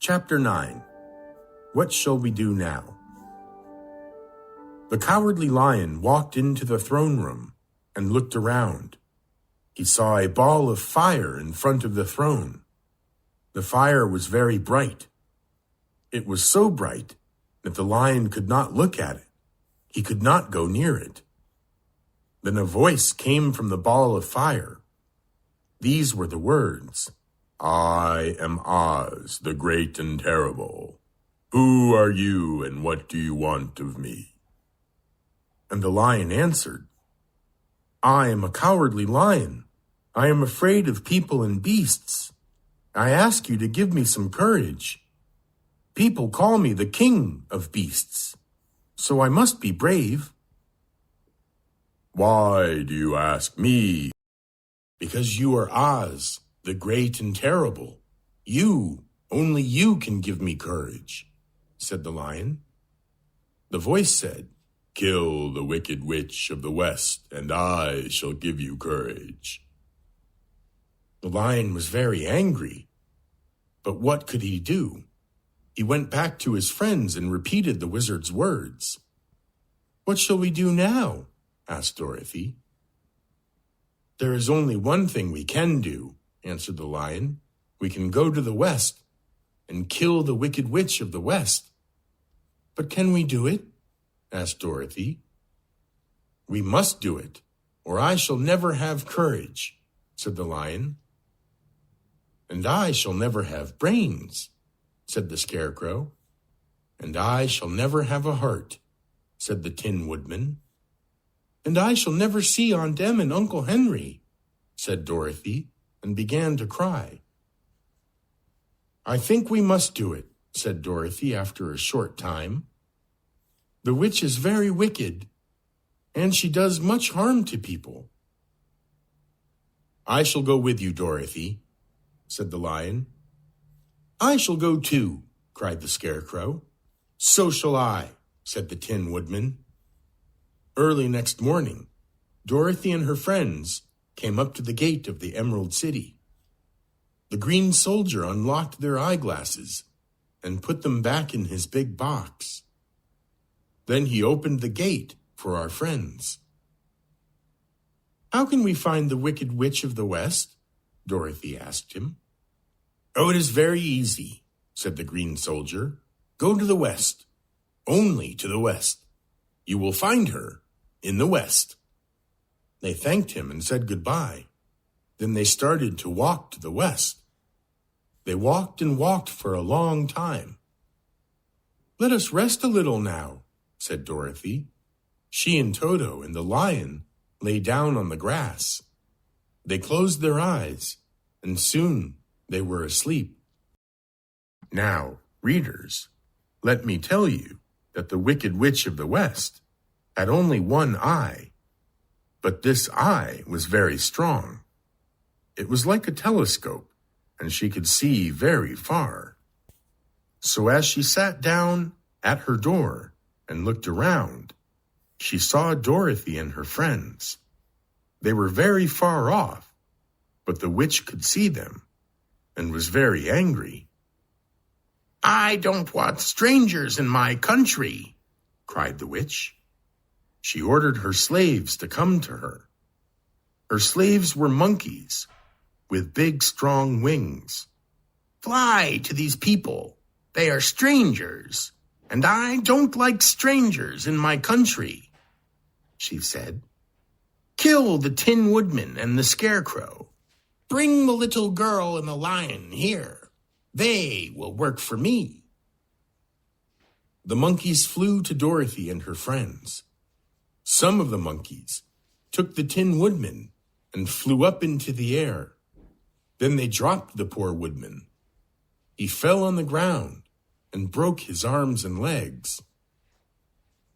Chapter 9. What shall we do now? The Cowardly Lion walked into the throne room and looked around. He saw a ball of fire in front of the throne. The fire was very bright. It was so bright that the lion could not look at it. He could not go near it. Then a voice came from the ball of fire. These were the words, "I am Oz, the great and terrible. Who are you and what do you want of me?" And the lion answered, "I am a cowardly lion. I am afraid of people and beasts. I ask you to give me some courage. People call me the king of beasts, so I must be brave." "Why do you ask me?" "Because you are Oz, the great and terrible. Only you can give me courage," said the lion. The voice said, "Kill the wicked witch of the West, and I shall give you courage." The lion was very angry, but what could he do? He went back to his friends and repeated the wizard's words. "What shall we do now?" asked Dorothy. "There is only one thing we can do," answered the lion. "We can go to the West and kill the wicked witch of the West." "But can we do it?" asked Dorothy. "We must do it, or I shall never have courage," said the lion. "And I shall never have brains," said the Scarecrow. "And I shall never have a heart," said the Tin Woodman. "And I shall never see Aunt Em and Uncle Henry," said Dorothy, and began to cry. "I think we must do it," said Dorothy after a short time. "The witch is very wicked, and she does much harm to people." "I shall go with you, Dorothy," said the lion. "I shall go too," cried the Scarecrow. "So shall I," said the Tin Woodman. Early next morning, Dorothy and her friends came up to the gate of the Emerald City. The green soldier unlocked their eyeglasses and put them back in his big box. Then he opened the gate for our friends. "How can we find the Wicked Witch of the West?" Dorothy asked him. "Oh, it is very easy," said the green soldier. "Go to the West, only to the West. You will find her in the West." They thanked him and said goodbye. Then they started to walk to the West. They walked and walked for a long time. "Let us rest a little now," said Dorothy. She and Toto and the lion lay down on the grass. They closed their eyes, and soon they were asleep. Now, readers, let me tell you that the Wicked Witch of the West had only one eye, but this eye was very strong. It was like a telescope, and she could see very far. So as she sat down at her door and looked around, she saw Dorothy and her friends. They were very far off, but the witch could see them and was very angry. "I don't want strangers in my country," cried the witch. She ordered her slaves to come to her. Her slaves were monkeys with big, strong wings. "Fly to these people. They are strangers, and I don't like strangers in my country," she said. "Kill the Tin Woodman and the Scarecrow. Bring the little girl and the lion here. They will work for me." The monkeys flew to Dorothy and her friends. Some of the monkeys took the Tin Woodman and flew up into the air. Then they dropped the poor woodman. He fell on the ground and broke his arms and legs.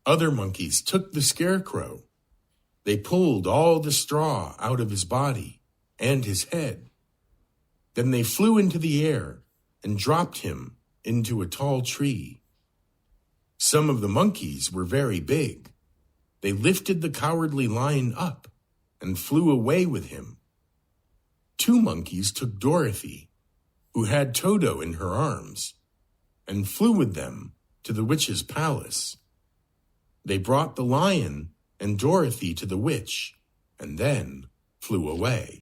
Other monkeys took the Scarecrow. They pulled all the straw out of his body and his head. Then they flew into the air and dropped him into a tall tree. Some of the monkeys were very big. They lifted the Cowardly Lion up and flew away with him. 2 monkeys took Dorothy, who had Toto in her arms, and flew with them to the witch's palace. They brought the lion and Dorothy to the witch, and then flew away.